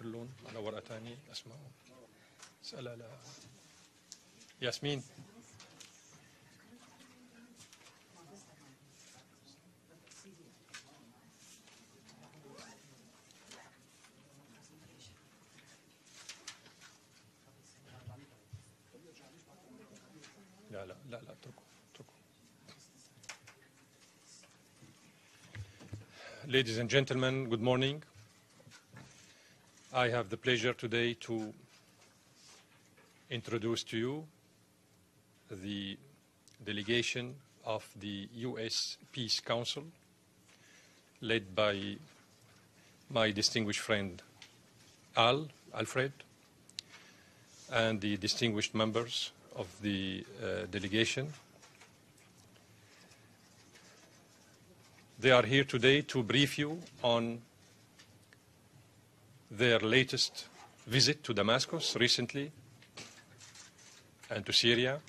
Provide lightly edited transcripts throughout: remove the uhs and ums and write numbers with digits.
كلهم على ورقة ثانية أسمعهم. اسألها ياسمين. لا اتركوا. Ladies and gentlemen, good morning. I have the pleasure today to introduce to you the delegation of the U.S. Peace Council, led by my distinguished friend Alfred, and the distinguished members of the delegation. They are here today to brief you on their latest visit to Damascus recently and to Syria.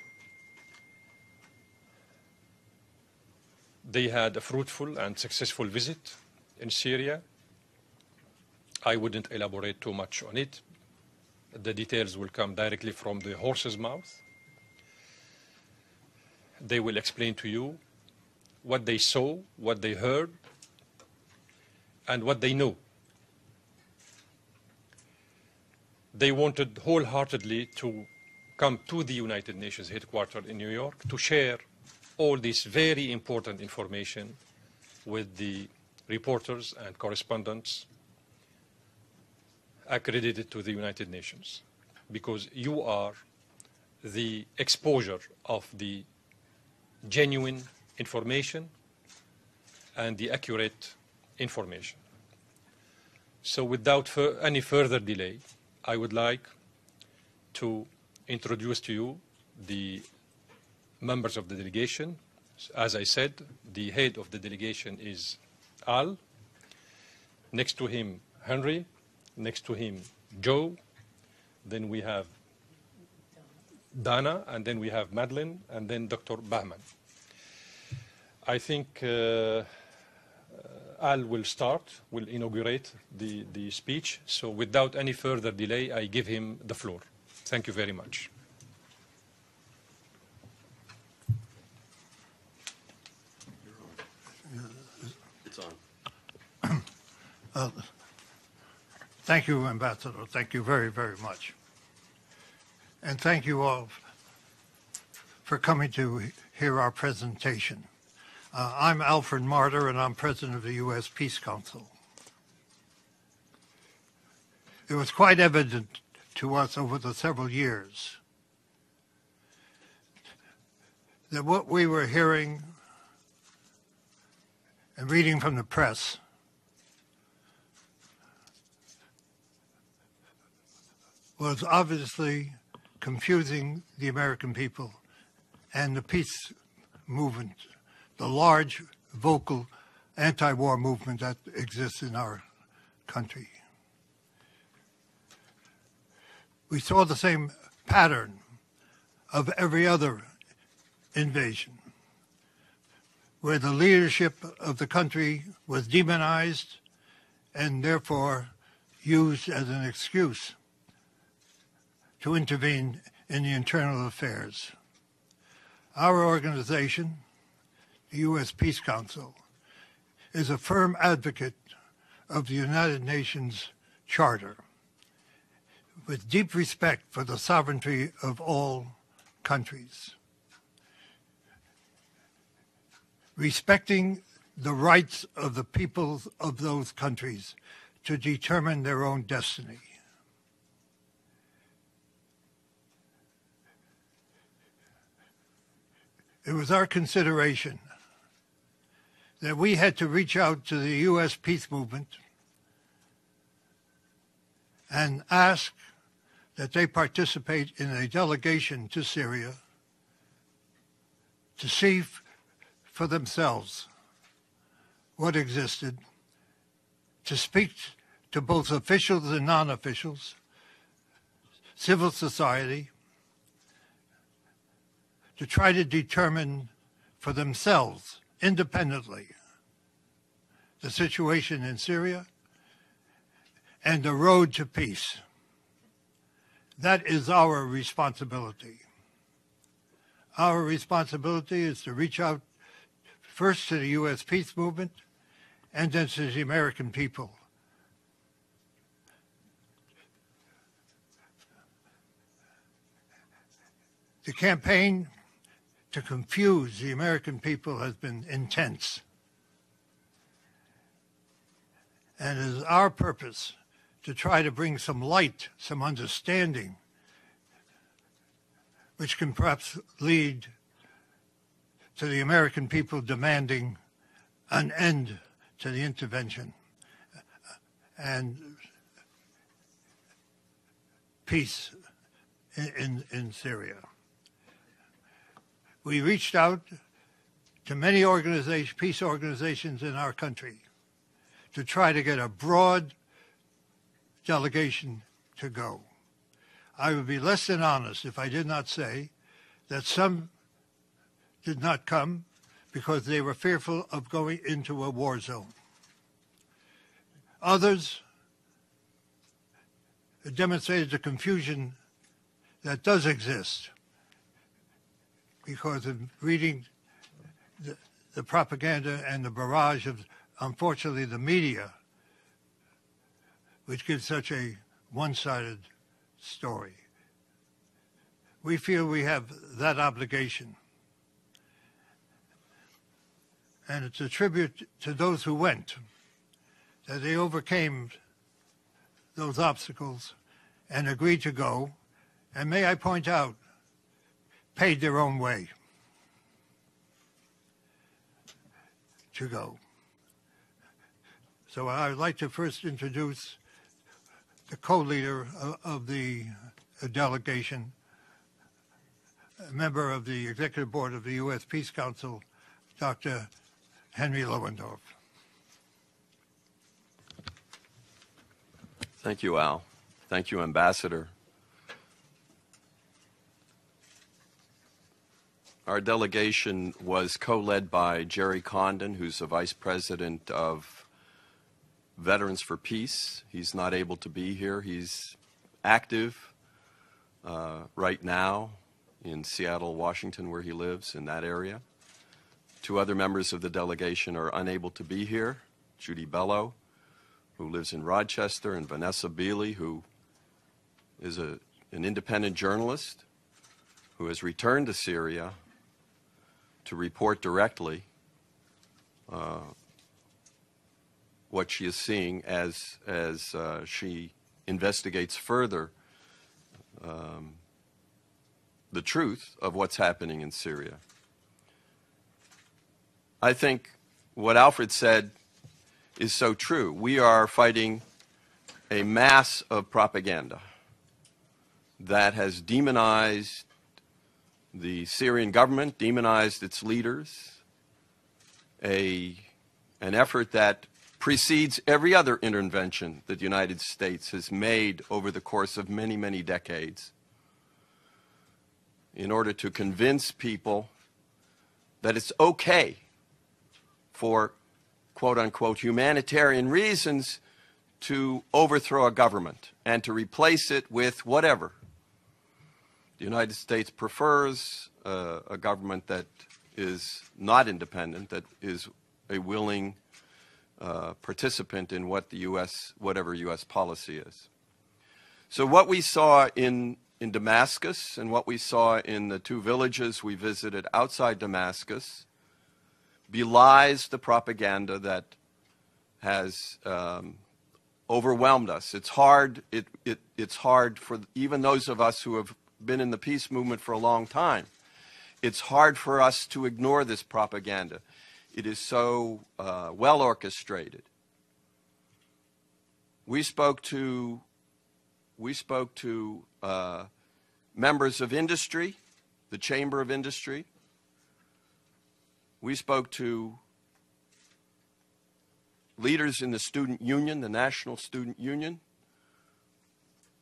They had a fruitful and successful visit in Syria. I wouldn't elaborate too much on it. The details will come directly from the horse's mouth. They will explain to you what they saw, what they heard, and what they know. They wanted wholeheartedly to come to the United Nations headquarters in New York to share all this very important information with the reporters and correspondents accredited to the United Nations, because you are the exposure of the genuine information and the accurate information. So without any further delay, I would like to introduce to you the members of the delegation. As I said, the head of the delegation is Al. Next to him, Henry. Next to him, Joe. Then we have Dana, and then we have Madeline, and then Dr. Bahman. I think Al will inaugurate the speech. So without any further delay, I give him the floor. Thank you very much. It's on. Thank you, Ambassador. Thank you very, very much. And thank you all for coming to hear our presentation. I'm Alfred Martyr, and I'm president of the U.S. Peace Council. It was quite evident to us over the several years that what we were hearing and reading from the press was obviously confusing the American people and the peace movement, the large, vocal anti-war movement that exists in our country. We saw the same pattern of every other invasion, where the leadership of the country was demonized and therefore used as an excuse to intervene in the internal affairs. Our organization, the U.S. Peace Council, is a firm advocate of the United Nations Charter, with deep respect for the sovereignty of all countries, respecting the rights of the peoples of those countries to determine their own destiny. It was our consideration that we had to reach out to the U.S. peace movement and ask that they participate in a delegation to Syria to see for themselves what existed, to speak to both officials and non-officials, civil society, to try to determine for themselves, independently, the situation in Syria and the road to peace. That is our responsibility. Our responsibility is to reach out first to the U.S. peace movement and then to the American people. The campaign to confuse the American people has been intense. And it is our purpose to try to bring some light, some understanding, which can perhaps lead to the American people demanding an end to the intervention and peace in Syria. We reached out to many peace organizations in our country to try to get a broad delegation to go. I would be less than honest if I did not say that some did not come because they were fearful of going into a war zone. Others demonstrated the confusion that does exist because of reading the propaganda and the barrage of, unfortunately, the media, which gives such a one-sided story. We feel we have that obligation. And it's a tribute to those who went, that they overcame those obstacles and agreed to go, and may I point out, paid their own way to go. So I would like to first introduce the co-leader of the delegation, a member of the Executive Board of the U.S. Peace Council, Dr. Henry Lowenthorf. Thank you, Al. Thank you, Ambassador. Our delegation was co-led by Jerry Condon, who's the Vice President of Veterans for Peace. He's not able to be here. He's active right now in Seattle, Washington, where he lives, in that area. Two other members of the delegation are unable to be here. Judy Bellow, who lives in Rochester, and Vanessa Beeley, who is an independent journalist who has returned to Syria to report directly what she is seeing as she investigates further the truth of what's happening in Syria. I think what Alfred said is so true. We are fighting a mass of propaganda that has demonized the Syrian government, demonized its leaders, an effort that precedes every other intervention that the United States has made over the course of many, many decades in order to convince people that it's okay for quote-unquote humanitarian reasons to overthrow a government and to replace it with whatever. The United States prefers a government that is not independent, that is a willing participant in what the whatever U.S. policy is. So what we saw in Damascus and what we saw in the two villages we visited outside Damascus belies the propaganda that has overwhelmed us. It's hard. It's hard for even those of us who have been in the peace movement for a long time. It's hard for us to ignore this propaganda. It is so well orchestrated. We spoke to members of industry, the Chamber of Industry. We spoke to leaders in the student union, the National Student Union.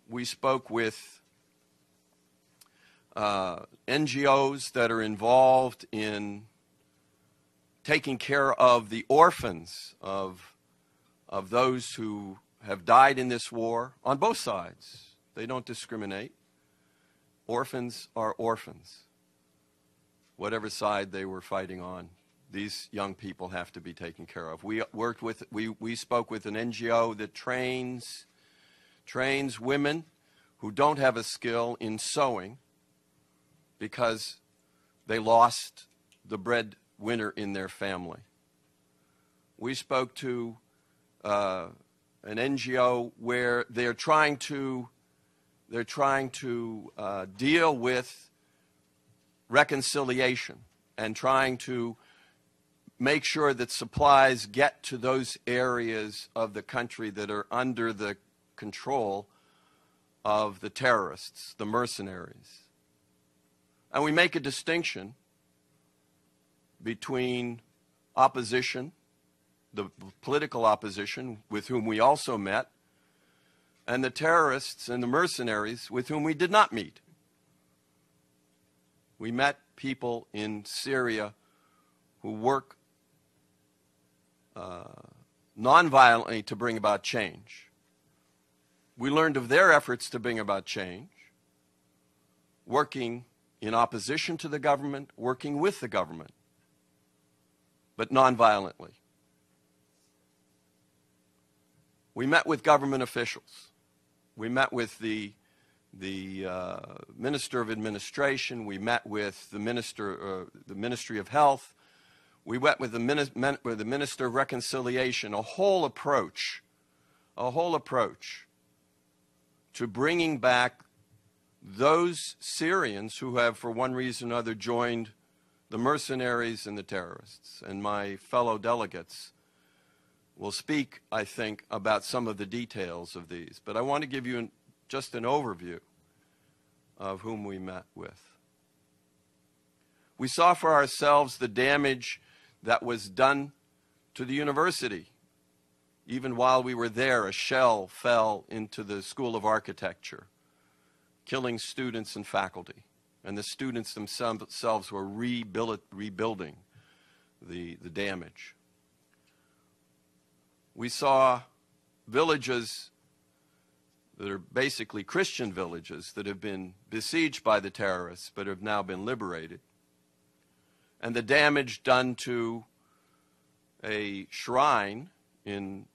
We spoke with NGOs that are involved in taking care of the orphans of those who have died in this war on both sides. They don't discriminate. Orphans are orphans. Whatever side they were fighting on, these young people have to be taken care of. We spoke with an NGO that trains women who don't have a skill in sewing because they lost the breadwinner in their family. We spoke to an NGO where they're trying to deal with reconciliation and trying to make sure that supplies get to those areas of the country that are under the control of the terrorists, the mercenaries. And we make a distinction between opposition, the political opposition with whom we also met, and the terrorists and the mercenaries with whom we did not meet. We met people in Syria who work nonviolently to bring about change. We learned of their efforts to bring about change, working in opposition to the government, working with the government, but nonviolently. We met with government officials. We met with the Minister of Administration. We met with the Ministry of Health. We met with the Minister of Reconciliation. A whole approach to bringing back those Syrians who have, for one reason or another, joined the mercenaries and the terrorists. And my fellow delegates will speak, I think, about some of the details of these. But I want to give you just an overview of whom we met with. We saw for ourselves the damage that was done to the university. Even while we were there, a shell fell into the School of Architecture, killing students and faculty. And the students themselves were rebuilding the damage. We saw villages that are basically Christian villages that have been besieged by the terrorists but have now been liberated. And the damage done to a shrine in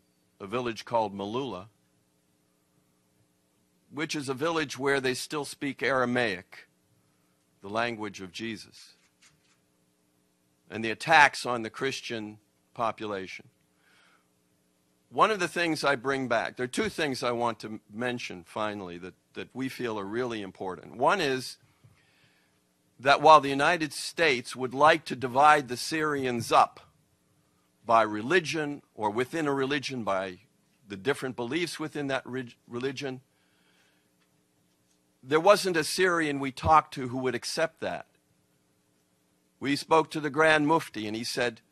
a village called Malula, which is a village where they still speak Aramaic, the language of Jesus, and the attacks on the Christian population. One of the things I bring back, there are two things I want to mention finally that we feel are really important. One is that while the United States would like to divide the Syrians up by religion or within a religion, by the different beliefs within that religion, there wasn't a Syrian we talked to who would accept that. We spoke to the Grand Mufti and he said,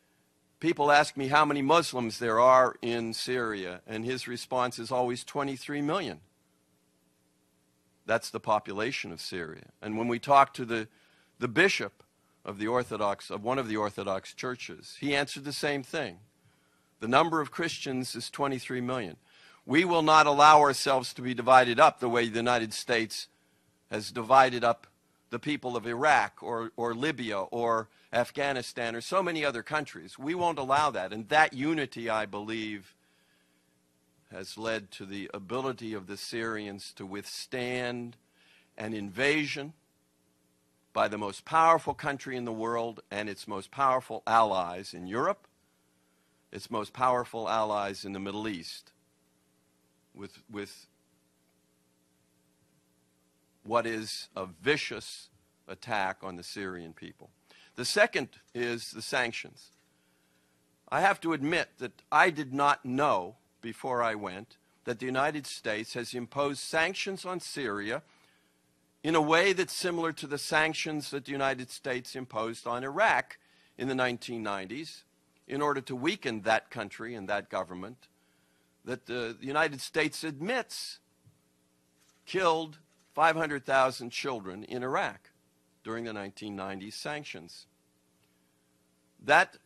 people ask me how many Muslims there are in Syria, and his response is always 23 million. That's the population of Syria. And when we talked to the bishop of one of the Orthodox churches, he answered the same thing. The number of Christians is 23 million. We will not allow ourselves to be divided up the way the United States has divided up the people of Iraq or Libya or Afghanistan or so many other countries. We won't allow that. And that unity, I believe, has led to the ability of the Syrians to withstand an invasion by the most powerful country in the world and its most powerful allies in Europe, its most powerful allies in the Middle East, with what is a vicious attack on the Syrian people. The second is the sanctions. I have to admit that I did not know before I went that the United States has imposed sanctions on Syria in a way that's similar to the sanctions that the United States imposed on Iraq in the 1990s in order to weaken that country and that government that the United States admits killed 500,000 children in Iraq during the 1990s sanctions. That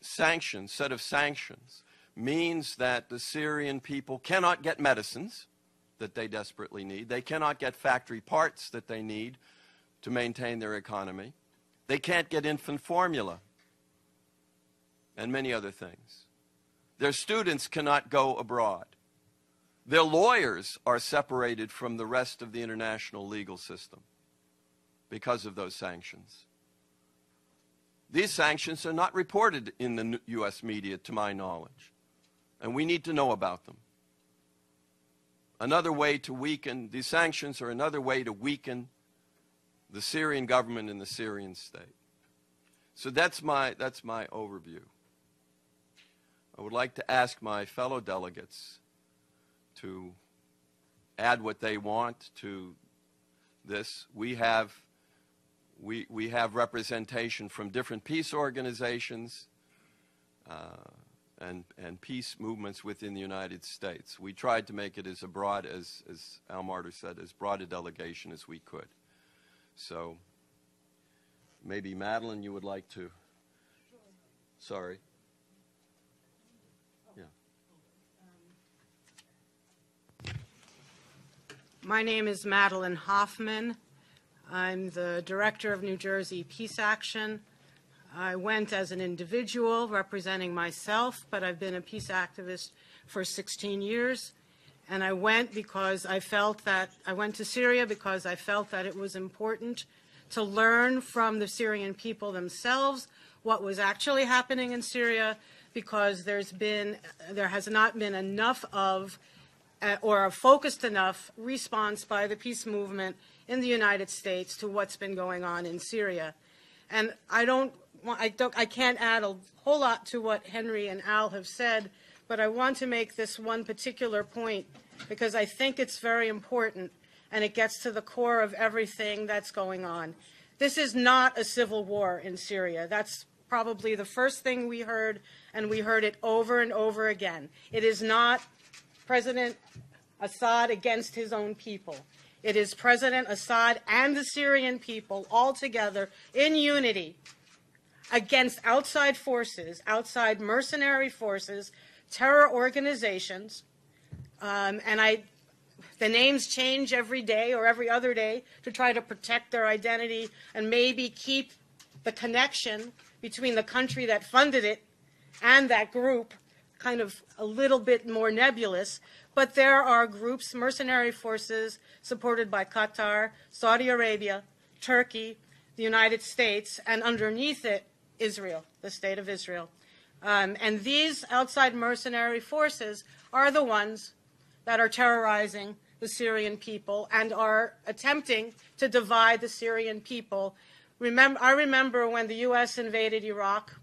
set of sanctions means that the Syrian people cannot get medicines that they desperately need. They cannot get factory parts that they need to maintain their economy. They can't get infant formula and many other things. Their students cannot go abroad. Their lawyers are separated from the rest of the international legal system because of those sanctions. These sanctions are not reported in the U.S. media, to my knowledge, and we need to know about them. Another way to weaken, these sanctions are another way to weaken the Syrian government and the Syrian state. So that's my overview. I would like to ask my fellow delegates to add what they want to this. We have representation from different peace organizations and peace movements within the United States. We tried to make it as broad as Al Martyr said, as broad a delegation as we could. So maybe Madeline, you would like to. Sorry. My name is Madeline Hoffman. I'm the director of New Jersey Peace Action. I went as an individual representing myself, but I've been a peace activist for 16 years. And I went because I felt that, I went to Syria because I felt that it was important to learn from the Syrian people themselves what was actually happening in Syria, because there has not been enough of or a focused enough response by the peace movement in the United States to what's been going on in Syria. And I can't add a whole lot to what Henry and Al have said, but I want to make this one particular point because I think it's very important and it gets to the core of everything that's going on. This is not a civil war in Syria. That's probably the first thing we heard, and we heard it over and over again. It is not President Assad against his own people. It is President Assad and the Syrian people all together in unity against outside forces, outside mercenary forces, terror organizations, the names change every day or every other day to try to protect their identity and maybe keep the connection between the country that funded it and that group kind of a little bit more nebulous. But there are groups, mercenary forces, supported by Qatar, Saudi Arabia, Turkey, the United States, and underneath it, Israel, the state of Israel. And these outside mercenary forces are the ones that are terrorizing the Syrian people and are attempting to divide the Syrian people. I remember when the U.S. invaded Iraq,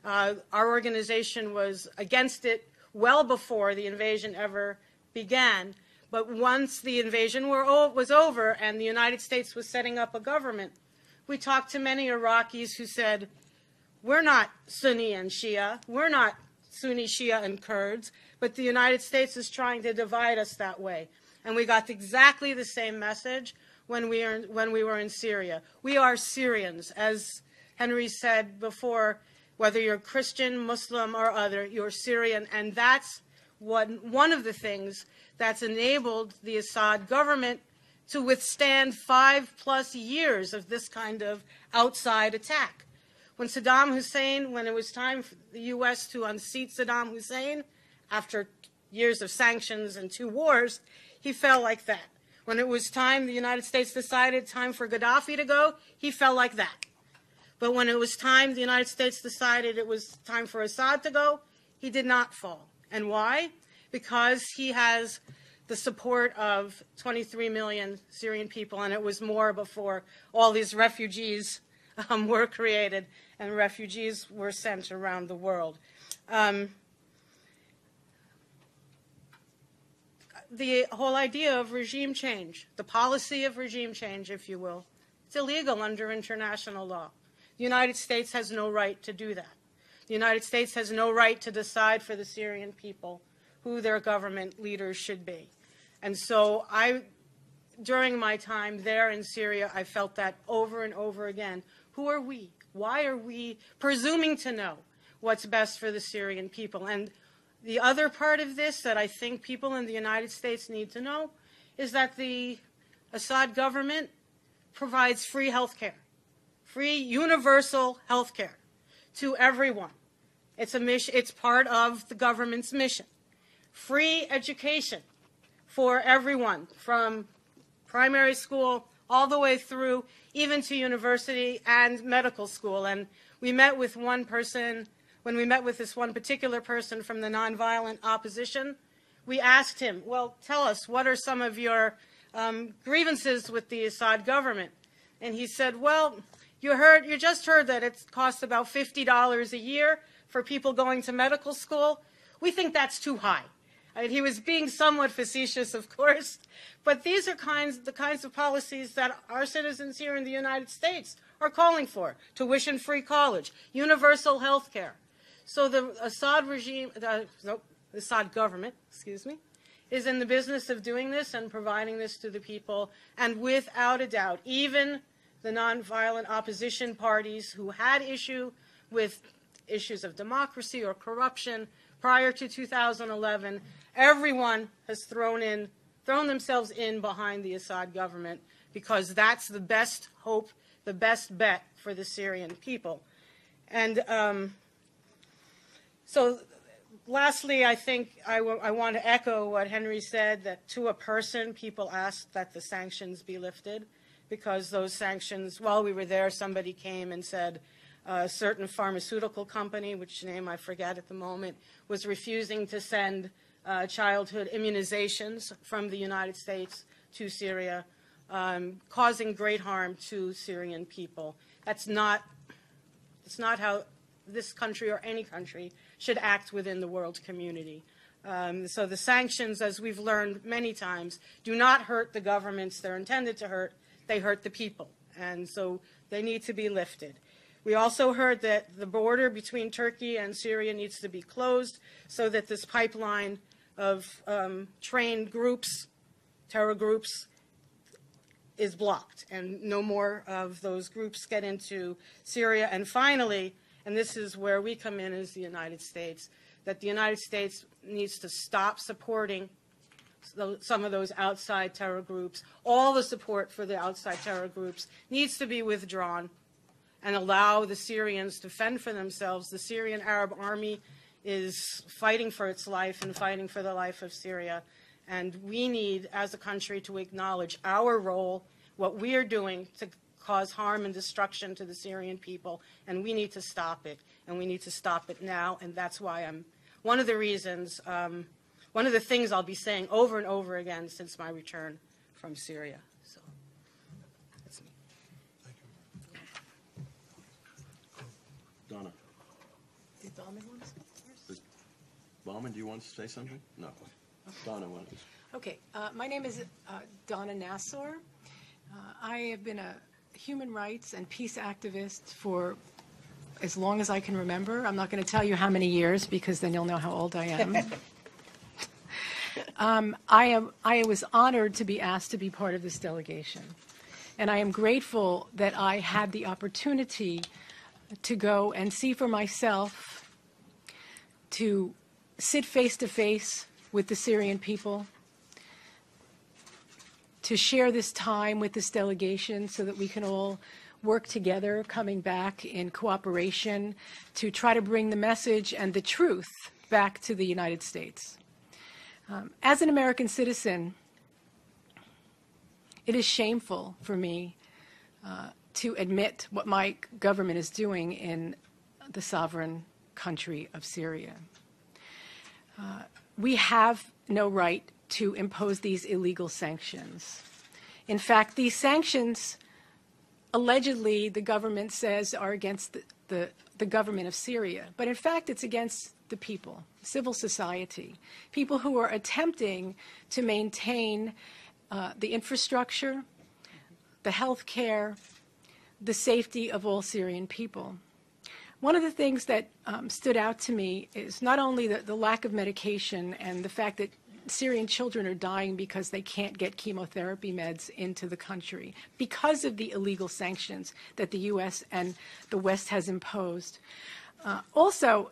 our organization was against it well before the invasion ever began. But once the invasion was over and the United States was setting up a government, we talked to many Iraqis who said, we're not Sunni and Shia, we're not Sunni, Shia, and Kurds, but the United States is trying to divide us that way. And we got exactly the same message when we were in Syria. We are Syrians, as Henry said before, whether you're Christian, Muslim, or other, you're Syrian, and that's one of the things that's enabled the Assad government to withstand 5+ years of this kind of outside attack. When it was time for the U.S. to unseat Saddam Hussein, after years of sanctions and 2 wars, he fell like that. When it was time, the United States decided time for Gaddafi to go, he fell like that. But when it was time, the United States decided it was time for Assad to go, he did not fall. And why? Because he has the support of 23 million Syrian people, and it was more before all these refugees were created and refugees were sent around the world. The whole idea of regime change, the policy of regime change, if you will, it's illegal under international law. The United States has no right to do that. The United States has no right to decide for the Syrian people who their government leaders should be. And so during my time there in Syria, I felt that over and over again. Who are we? Why are we presuming to know what's best for the Syrian people? And The other part of this that I think people in the United States need to know is that the Assad government provides free health care, free universal health care to everyone. It's a mission, it's part of the government's mission. Free education for everyone, from primary school all the way through even to university and medical school. And we met with one person, when we met with this one particular person from the nonviolent opposition, we asked him, well, tell us, what are some of your grievances with the Assad government? And he said, well, you just heard that it costs about $50 a year for people going to medical school. We think that's too high. I mean, he was being somewhat facetious, of course, but these are the kinds of policies that our citizens here in the United States are calling for: tuition-free college, universal health care. So the Assad regime, the Assad government, is in the business of doing this and providing this to the people. And without a doubt, even the nonviolent opposition parties who had issue with issues of democracy or corruption prior to 2011, everyone has thrown themselves in behind the Assad government, because that's the best hope, the best bet for the Syrian people. And so lastly, I think I want to echo what Henry said, that to a person, people asked that the sanctions be lifted, because those sanctions, while we were there, somebody came and said a certain pharmaceutical company, which name I forget at the moment, was refusing to send childhood immunizations from the United States to Syria, causing great harm to Syrian people. That's not how this country or any country should act within the world community. So the sanctions, as we've learned many times, do not hurt the governments they're intended to hurt. They hurt the people, and so they need to be lifted. We also heard that the border between Turkey and Syria needs to be closed so that this pipeline of trained groups, terror groups, is blocked and no more of those groups get into Syria. And finally, and this is where we come in as the United States, that the United States needs to stop supporting some of those outside terror groups. All the support for the outside terror groups needs to be withdrawn and allow the Syrians to fend for themselves. The Syrian Arab Army is fighting for its life and fighting for the life of Syria. And we need, as a country, to acknowledge our role, what we are doing to cause harm and destruction to the Syrian people, and we need to stop it, and we need to stop it now. And that's why one of the reasons, one of the things I'll be saying over and over again since my return from Syria. So that's me. Thank you. Donna. Did Bauman want to speak first? Bauman, do you want to say something? No. Donna wanted to. Okay. My name is Donna Nassor. I have been a human rights and peace activist for as long as I can remember. I'm not going to tell you how many years, because then you'll know how old I am. I was honored to be asked to be part of this delegation, and I am grateful that I had the opportunity to go and see for myself, to sit face to face with the Syrian people, to share this time with this delegation so that we can all work together, coming back in cooperation to try to bring the message and the truth back to the United States. As an American citizen, it is shameful for me to admit what my government is doing in the sovereign country of Syria. We have no right to impose these illegal sanctions. In fact, these sanctions, allegedly, the government says are against the government of Syria. But in fact, it's against the people, civil society, people who are attempting to maintain the infrastructure, the health care, the safety of all Syrian people. One of the things that stood out to me is not only the lack of medication and the fact that Syrian children are dying because they can't get chemotherapy meds into the country because of the illegal sanctions that the U.S. and the West has imposed. Also,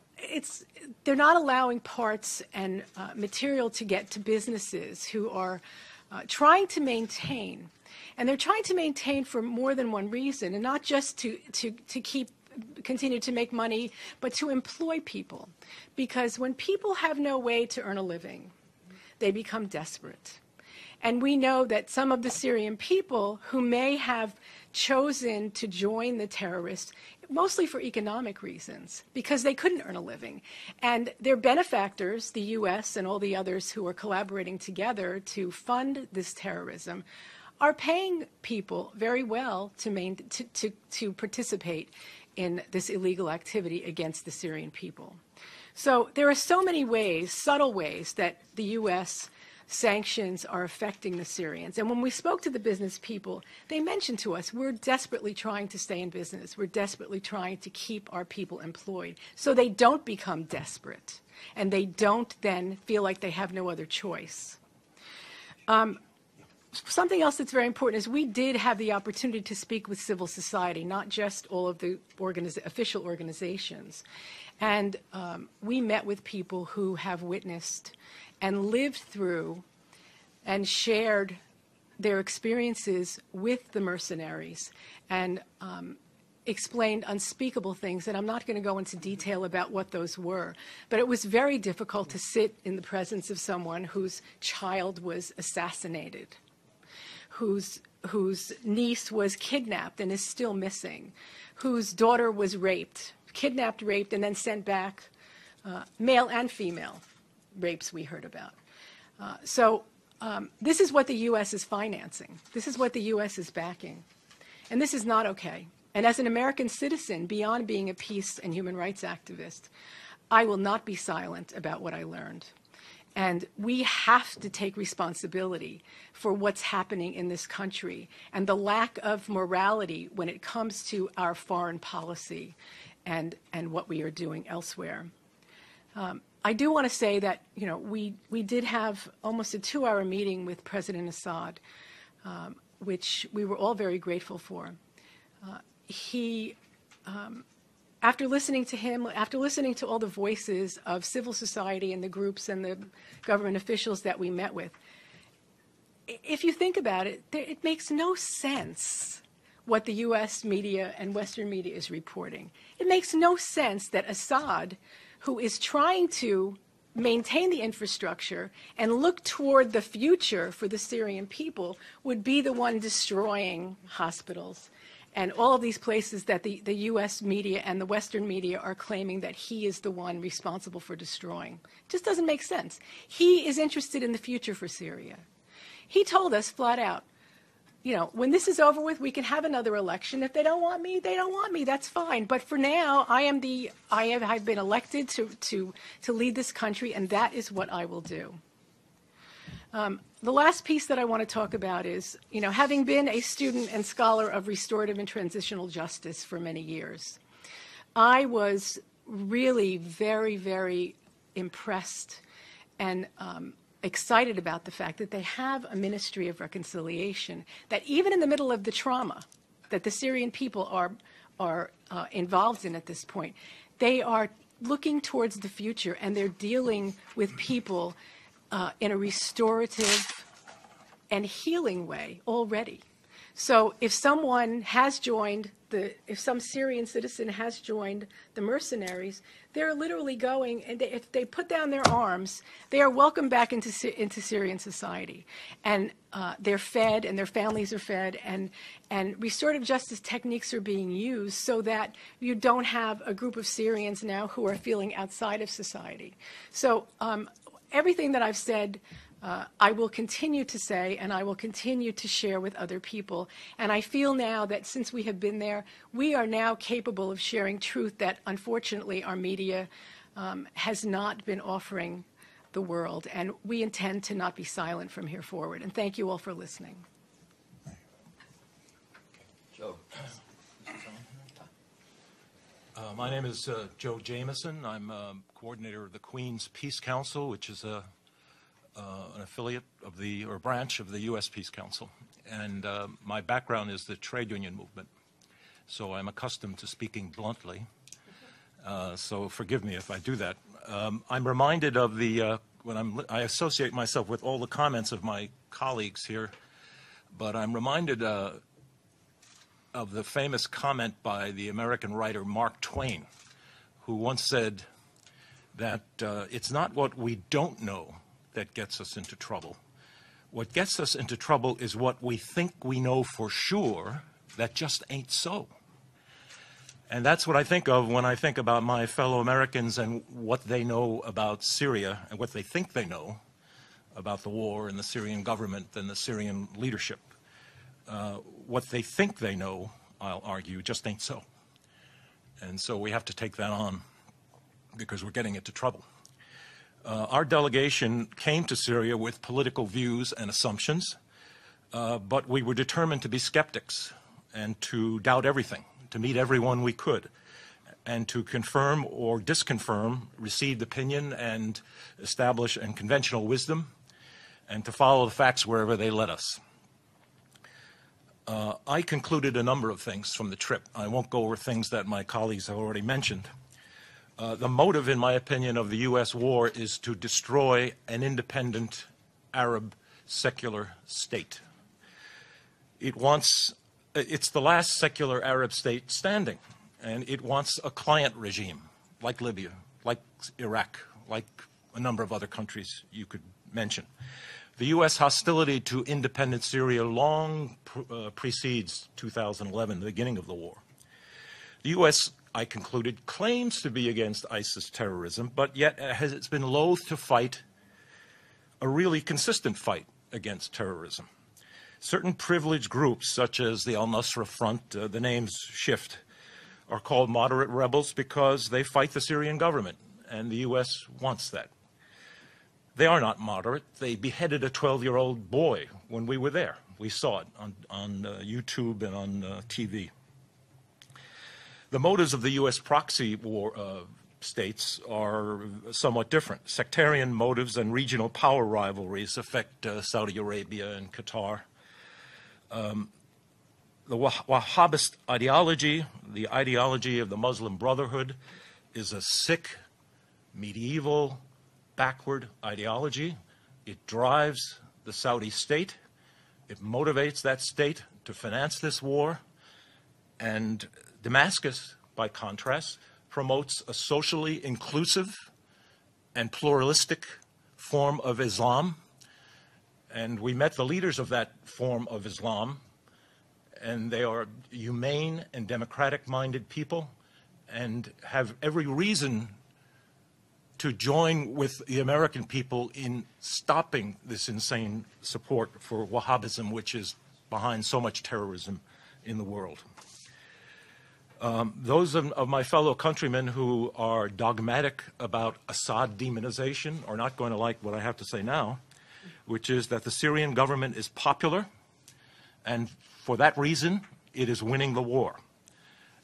they're not allowing parts and material to get to businesses who are trying to maintain. And they're trying to maintain for more than one reason, and not just to continue to make money, but to employ people. Because when people have no way to earn a living, they become desperate. And we know that some of the Syrian people who may have chosen to join the terrorists, mostly for economic reasons, because they couldn't earn a living. And their benefactors, the U.S. and all the others who are collaborating together to fund this terrorism, are paying people very well to participate in this illegal activity against the Syrian people. So there are so many ways, subtle ways, that the U.S. sanctions are affecting the Syrians. And when we spoke to the business people, they mentioned to us, we're desperately trying to stay in business. We're desperately trying to keep our people employed so they don't become desperate and they don't then feel like they have no other choice. Something else that's very important is we did have the opportunity to speak with civil society, not just all of the official organizations. And we met with people who have witnessed and lived through and shared their experiences with the mercenaries and explained unspeakable things. And I'm not going to go into detail about what those were, but it was very difficult to sit in the presence of someone whose child was assassinated, whose niece was kidnapped and is still missing, whose daughter was raped, kidnapped, raped, and then sent back, male and female rapes we heard about. So this is what the U.S. is financing. This is what the U.S. is backing. And this is not okay. And as an American citizen, beyond being a peace and human rights activist, I will not be silent about what I learned. And we have to take responsibility for what's happening in this country and the lack of morality when it comes to our foreign policy and what we are doing elsewhere. I do want to say that, you know, we did have almost a 2-hour meeting with President Assad, which we were all very grateful for. After listening to him, after listening to all the voices of civil society and the groups and the government officials that we met with, if you think about it, it makes no sense what the U.S. media and Western media is reporting. It makes no sense that Assad, who is trying to maintain the infrastructure and look toward the future for the Syrian people, would be the one destroying hospitals and all of these places that the U.S. media and the Western media are claiming that he is the one responsible for destroying. It just doesn't make sense. He is interested in the future for Syria. He told us flat out, you know, when this is over with, we can have another election. If they don't want me, they don't want me. That's fine. But for now, I've been elected to lead this country, and that is what I will do. The last piece that I want to talk about is, you know, having been a student and scholar of restorative and transitional justice for many years, I was really very, very impressed and excited about the fact that they have a ministry of reconciliation, that even in the middle of the trauma that the Syrian people are involved in at this point, they are looking towards the future and they're dealing with people in a restorative and healing way already. So if someone has joined if some Syrian citizen has joined the mercenaries, they're literally going, and if they put down their arms, they are welcomed back into Syrian society. And they're fed, and their families are fed, and restorative justice techniques are being used so that you don't have a group of Syrians now who are feeling outside of society. So everything that I've said, I will continue to say, and I will continue to share with other people. And I feel now that since we have been there, we are now capable of sharing truth that, unfortunately, our media has not been offering the world. And we intend to not be silent from here forward. And thank you all for listening. Joe. My name is Joe Jameson. I'm coordinator of the Queen's Peace Council, which is an affiliate of or branch of the U.S. Peace Council. And my background is the trade union movement. So I'm accustomed to speaking bluntly. so forgive me if I do that. I'm reminded of I associate myself with all the comments of my colleagues here, but I'm reminded of the famous comment by the American writer Mark Twain, who once said that it's not what we don't know that gets us into trouble. What gets us into trouble is what we think we know for sure that just ain't so. And that's what I think of when I think about my fellow Americans and what they know about Syria and what they think they know about the war and the Syrian government and the Syrian leadership. What they think they know, I'll argue, just ain't so. And so we have to take that on because we're getting into trouble. Our delegation came to Syria with political views and assumptions, but we were determined to be skeptics and to doubt everything, to meet everyone we could, and to confirm or disconfirm received opinion and establish and conventional wisdom, and to follow the facts wherever they led us. I concluded a number of things from the trip. I won't go over things that my colleagues have already mentioned. The motive, in my opinion, of the U.S. war is to destroy an independent Arab secular state. It's the last secular Arab state standing, and it wants a client regime like Libya, like Iraq, like a number of other countries you could mention. The U.S. hostility to independent Syria long precedes 2011, the beginning of the war. The U.S., I concluded, claims to be against ISIS terrorism, but yet it's been loath to fight a really consistent fight against terrorism. Certain privileged groups, such as the al-Nusra Front, the names shift, are called moderate rebels because they fight the Syrian government, and the U.S. wants that. They are not moderate. They beheaded a 12-year-old boy when we were there. We saw it on YouTube and on TV. The motives of the U.S. proxy war states are somewhat different. Sectarian motives and regional power rivalries affect Saudi Arabia and Qatar. The Wahhabist ideology, the ideology of the Muslim Brotherhood, is a sick, medieval, backward ideology. It drives the Saudi state. It motivates that state to finance this war. And Damascus, by contrast, promotes a socially inclusive and pluralistic form of Islam. And we met the leaders of that form of Islam, and they are humane and democratic-minded people and have every reason to join with the American people in stopping this insane support for Wahhabism, which is behind so much terrorism in the world. Those of my fellow countrymen who are dogmatic about Assad demonization are not going to like what I have to say now, which is that the Syrian government is popular, and for that reason, it is winning the war.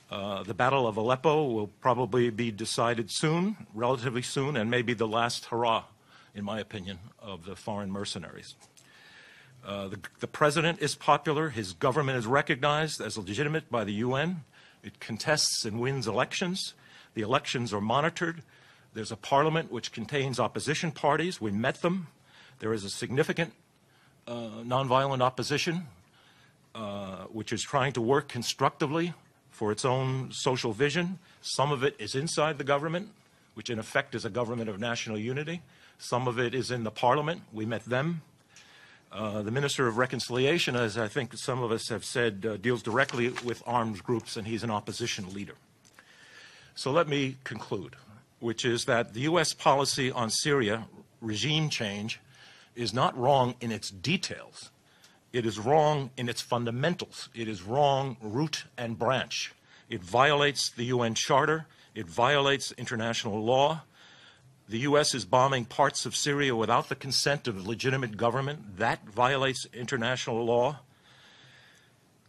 The Battle of Aleppo will probably be decided soon, relatively soon, and may be the last hurrah, in my opinion, of the foreign mercenaries. The president is popular. His government is recognized as legitimate by the UN. It contests and wins elections. The elections are monitored. There's a parliament which contains opposition parties. We met them. There is a significant nonviolent opposition which is trying to work constructively for its own social vision. Some of it is inside the government, which in effect is a government of national unity. Some of it is in the parliament. We met them. The Minister of Reconciliation, as I think some of us have said, deals directly with armed groups, and he's an opposition leader. So let me conclude, which is that the U.S. policy on Syria, regime change, is not wrong in its details. It is wrong in its fundamentals. It is wrong root and branch. It violates the UN Charter. It violates international law. The U.S. is bombing parts of Syria without the consent of a legitimate government. That violates international law.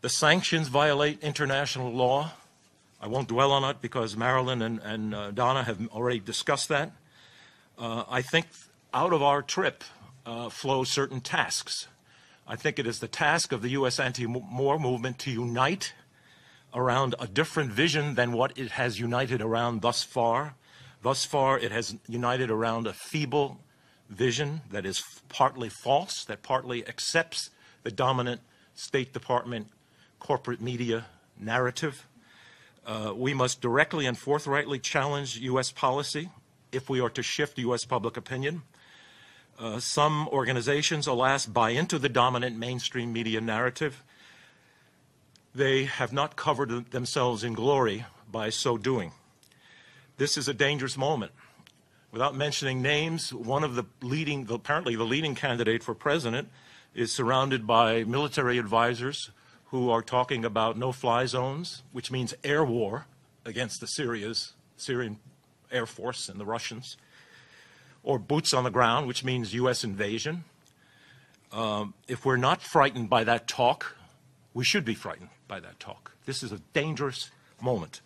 The sanctions violate international law. I won't dwell on it because Marilyn and Donna have already discussed that. I think out of our trip flow certain tasks. I think it is the task of the U.S. anti-war movement to unite around a different vision than what it has united around thus far. Thus far, it has united around a feeble vision that is partly false, that partly accepts the dominant State Department corporate media narrative. We must directly and forthrightly challenge U.S. policy if we are to shift U.S. public opinion. Some organizations, alas, buy into the dominant mainstream media narrative. They have not covered themselves in glory by so doing. This is a dangerous moment. Without mentioning names, one of apparently the leading candidate for president is surrounded by military advisors who are talking about no-fly zones, which means air war against the Syrian Air Force and the Russians, or boots on the ground, which means U.S. invasion. If we're not frightened by that talk, we should be frightened by that talk. This is a dangerous moment.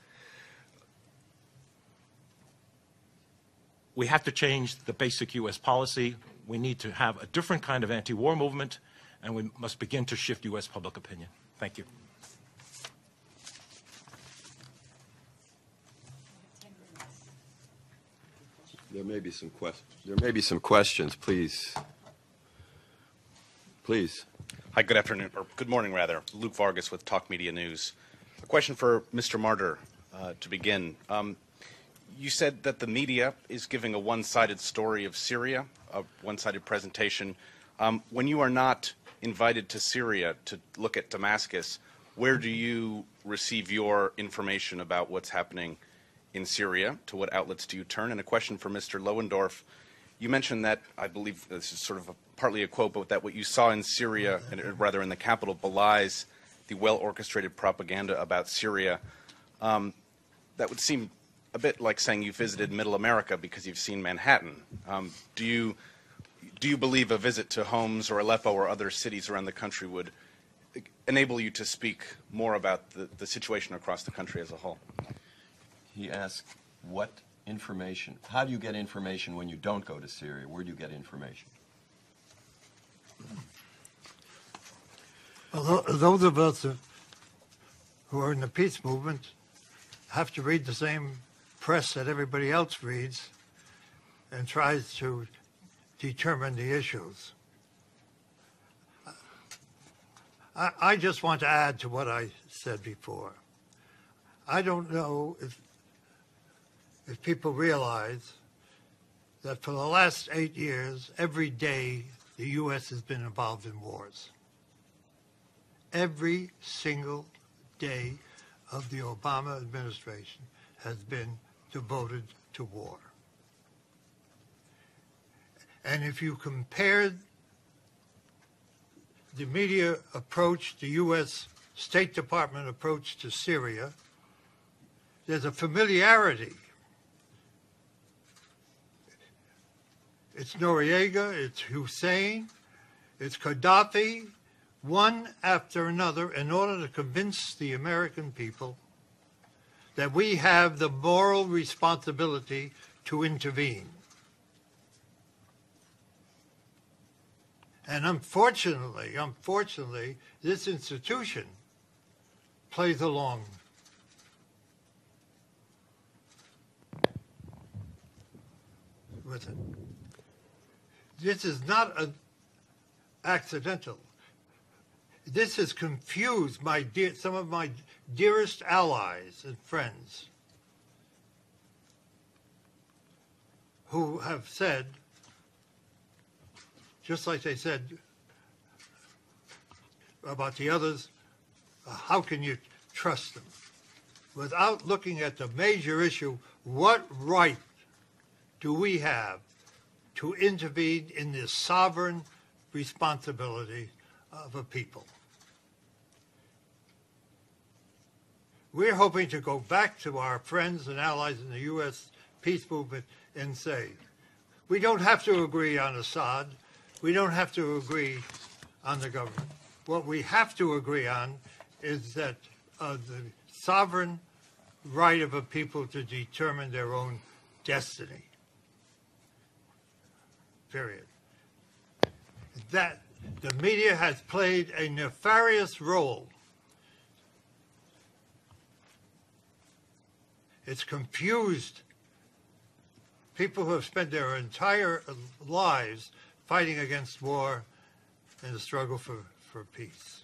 We have to change the basic U.S. policy. We need to have a different kind of anti-war movement, and we must begin to shift U.S. public opinion. Thank you. There may be some questions, please. Please. Hi, good afternoon, or good morning, rather. Luke Vargas with Talk Media News. A question for Mr. Martyr to begin. You said that the media is giving a one-sided story of Syria, a one-sided presentation. When you are not invited to Syria to look at Damascus, where do you receive your information about what's happening in Syria? To what outlets do you turn? And a question for Mr. Lohendorf. You mentioned that, I believe this is sort of partly a quote, but that what you saw in Syria, and rather in the capital, belies the well-orchestrated propaganda about Syria. That would seem a bit like saying you visited Middle America because you've seen Manhattan. Do you believe a visit to Homs or Aleppo or other cities around the country would enable you to speak more about the situation across the country as a whole? He asked, what information, how do you get information when you don't go to Syria? Where do you get information? Well, those of us who are in the peace movement have to read the same press that everybody else reads and tries to determine the issues. I just want to add to what I said before. I don't know if people realize that for the last 8 years, every day the U.S. has been involved in wars. Every single day of the Obama administration has been devoted to war. And if you compare the media approach, the U.S. State Department approach to Syria, there's a familiarity. It's Noriega, it's Hussein, it's Gaddafi, one after another, in order to convince the American people that we have the moral responsibility to intervene. And unfortunately, this institution plays along with it. This is not accidental. This has confused some of my dearest allies and friends who have said, just like they said about the others, how can you trust them? Without looking at the major issue, what right do we have to intervene in the sovereign responsibility of a people? We're hoping to go back to our friends and allies in the U.S. peace movement and say, we don't have to agree on Assad. We don't have to agree on the government. What we have to agree on is that the sovereign right of a people to determine their own destiny. Period. That the media has played a nefarious role It's confused people who have spent their entire lives fighting against war and the struggle for peace.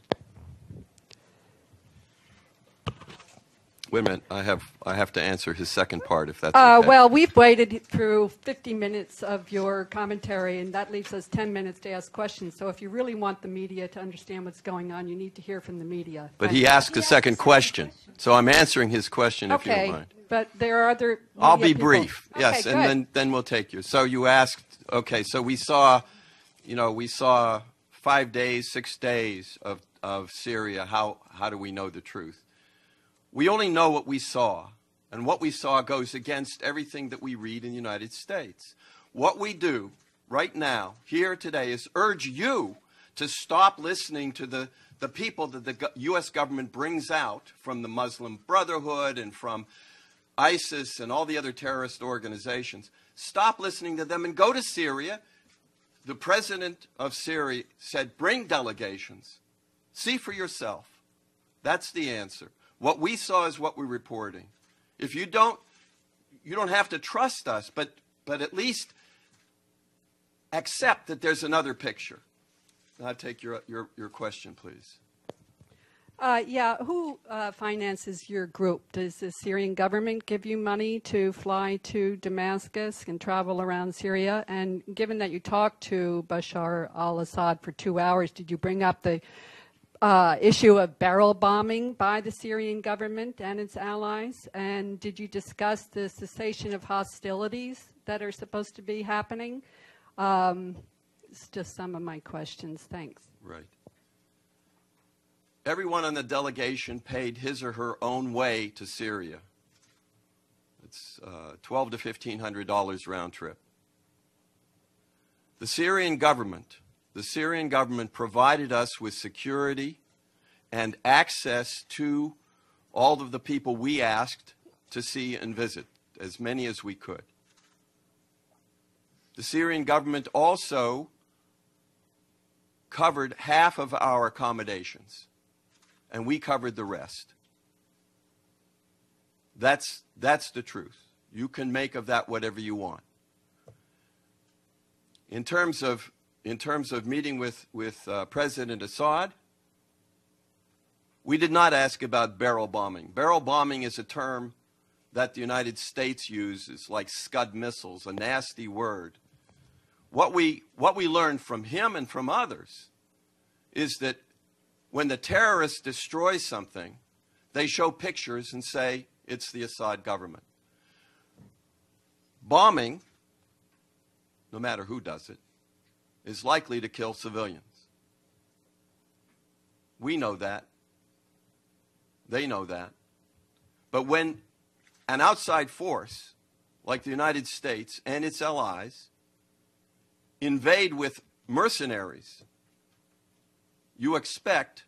Wait a minute. I have to answer his second part, if that's okay. Well, we've waited through 50 minutes of your commentary, and that leaves us 10 minutes to ask questions. So if you really want the media to understand what's going on, you need to hear from the media. But he asked a second question, so I'm answering his question, if you don't mind. But there are other I'll media be people. brief, yes, Okay, and then we'll take you. So you asked, okay, so we saw 5 days, 6 days of Syria. How do we know the truth? We only know what we saw, and what we saw goes against everything that we read in the United States. What we do right now, here today, is urge you to stop listening to the people that the U.S. government brings out from the Muslim Brotherhood and from ISIS and all the other terrorist organizations. Stop listening to them and go to Syria. The president of Syria said, bring delegations. See for yourself. That's the answer. What we saw is what we're reporting. If you don't have to trust us, but at least accept that there's another picture. Now take your question, please. Who finances your group? Does the Syrian government give you money to fly to Damascus and travel around Syria? And given that you talked to Bashar al-Assad for 2 hours, did you bring up the issue of barrel bombing by the Syrian government and its allies? And did you discuss the cessation of hostilities that are supposed to be happening? It's just some of my questions. Thanks. Right. Everyone on the delegation paid his or her own way to Syria. It's $1,200 to $1,500 round trip. The Syrian government provided us with security and access to all of the people we asked to see and visit, as many as we could. The Syrian government also covered half of our accommodations, and we covered the rest. That's the truth. You can make of that whatever you want. In terms of meeting with President Assad, we did not ask about barrel bombing. Barrel bombing is a term that the United States uses, like Scud missiles, a nasty word. What we learned from him and from others is that when the terrorists destroy something, they show pictures and say it's the Assad government. Bombing, no matter who does it, is likely to kill civilians. We know that. They know that. But when an outside force, like the United States and its allies, invade with mercenaries, you expect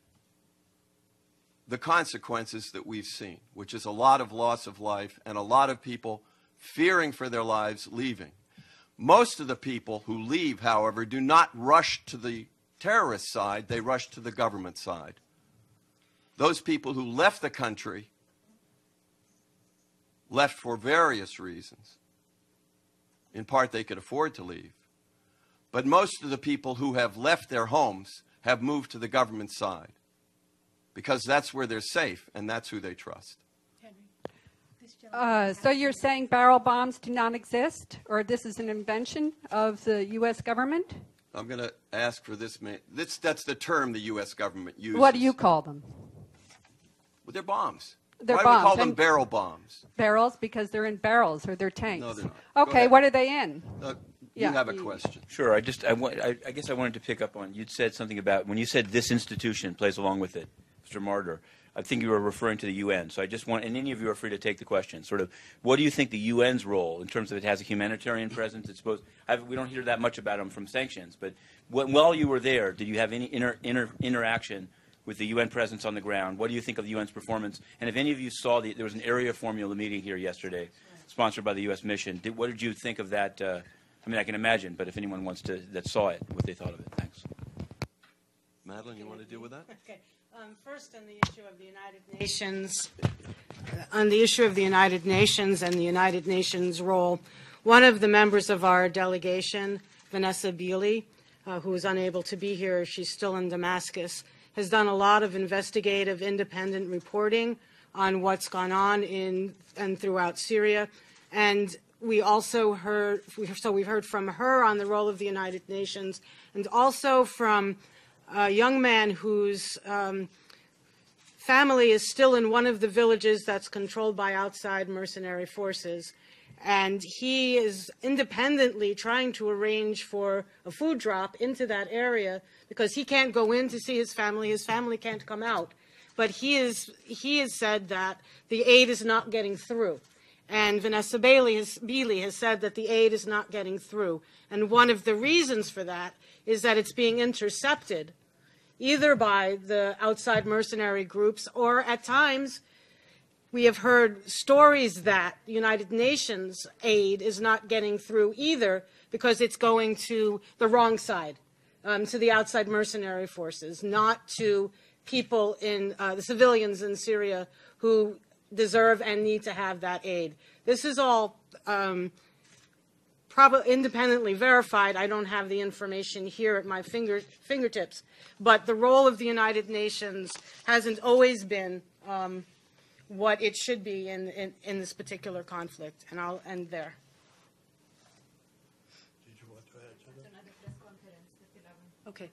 the consequences that we've seen, which is a lot of loss of life and a lot of people fearing for their lives, leaving. Most of the people who leave, however, do not rush to the terrorist side, they rush to the government side. Those people who left the country left for various reasons. In part, they could afford to leave. But most of the people who have left their homes have moved to the government side because that's where they're safe and that's who they trust. So you're saying barrel bombs do not exist, or this is an invention of the U.S. government? I'm going to ask for this. That's the term the U.S. government uses. What do you call them? Well, they're bombs. They're Why bombs. do we call them barrel bombs? Barrels because they're in barrels or they're tanks. No, they're not. Go Okay, ahead. what are they in? You have a question. Sure. I guess I wanted to pick up on, you'd said something about, when you said this institution plays along with it, Mr. Martyr, I think you were referring to the UN. So I just want, and any of you are free to take the question, sort of, what do you think the UN's role, in terms of it has a humanitarian presence? It's supposed, we don't hear that much about them from sanctions, but while you were there, did you have any interaction with the UN presence on the ground? What do you think of the UN's performance? And if any of you saw, there was an area formula meeting here yesterday, sponsored by the U.S. mission. What did you think of that? I mean, I can imagine, but if anyone wants to, that saw it, what they thought of it. Thanks. Madeline, you want to deal with that? Okay. First, on the issue of the United Nations, and the United Nations role, one of the members of our delegation, Vanessa Beeley, who is unable to be here, she's still in Damascus, has done a lot of investigative, independent reporting on what's gone on in and throughout Syria, and we also we've heard from her on the role of the United Nations, and also from a young man whose family is still in one of the villages that's controlled by outside mercenary forces. And he is independently trying to arrange for a food drop into that area because he can't go in to see his family. His family can't come out. But he has said that the aid is not getting through. And Vanessa Beeley has said that the aid is not getting through. And one of the reasons for that is that it's being intercepted either by the outside mercenary groups or at times we have heard stories that United Nations aid is not getting through either because it's going to the wrong side, to the outside mercenary forces, not to people in the civilians in Syria who deserve and need to have that aid. This is all probably independently verified. I don't have the information here at my fingertips, but the role of the United Nations hasn't always been what it should be in this particular conflict, and I'll end there. Did you want to add something? Okay.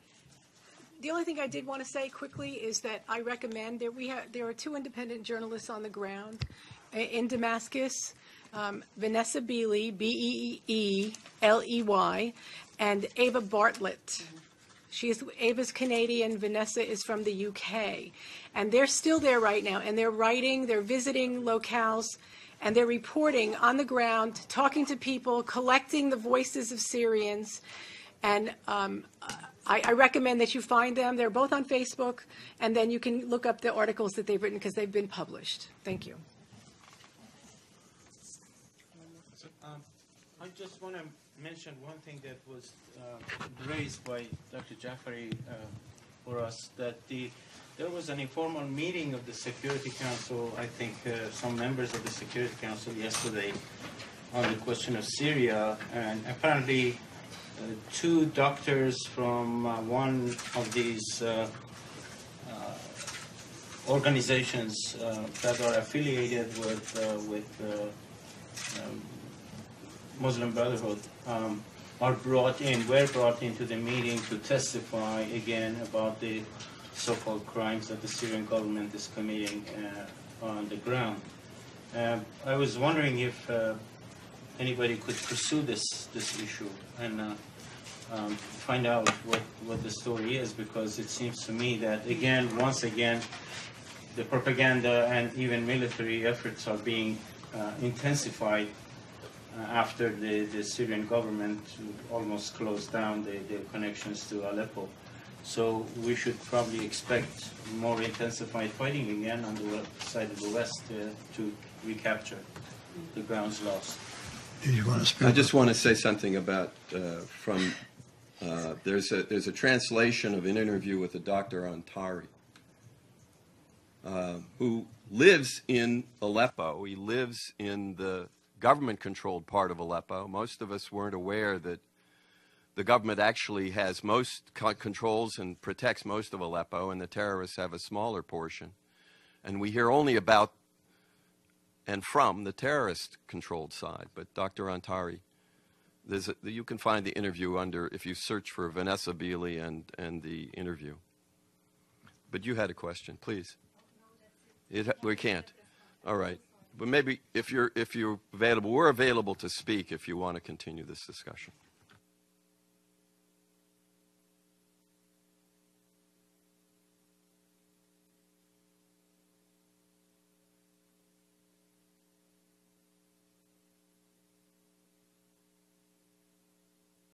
The only thing I did want to say quickly is that I recommend there are two independent journalists on the ground in Damascus, Vanessa Beeley, Beeley, and Ava Bartlett. Ava's Canadian, Vanessa is from the UK. And they're still there right now, and they're writing, they're visiting locales, and they're reporting on the ground, talking to people, collecting the voices of Syrians. And I recommend that you find them. They're both on Facebook, and then you can look up the articles that they've written because they've been published. Thank you. I just want to mention one thing that was raised by Dr. Jafari for us, that there was an informal meeting of the Security Council, I think some members of the Security Council yesterday, on the question of Syria, and apparently two doctors from one of these organizations that are affiliated with Muslim Brotherhood were brought into the meeting to testify again about the so-called crimes that the Syrian government is committing on the ground. I was wondering if anybody could pursue this issue and find out what the story is, because it seems to me that once again, the propaganda and even military efforts are being intensified after the Syrian government almost closed down the connections to Aleppo. So we should probably expect more intensified fighting again on the side of the West to recapture the grounds lost. Do you want to speak? I just want to say something about there's a translation of an interview with a Dr. Antari, who lives in Aleppo. He lives in the government-controlled part of Aleppo. Most of us weren't aware that the government actually has most controls and protects most of Aleppo, and the terrorists have a smaller portion. And we hear only about and from the terrorist-controlled side. But Dr. Antari, you can find the interview if you search for Vanessa Beeley and the interview. But you had a question, please. We can't. All right. But maybe if you're available, we're available to speak if you want to continue this discussion.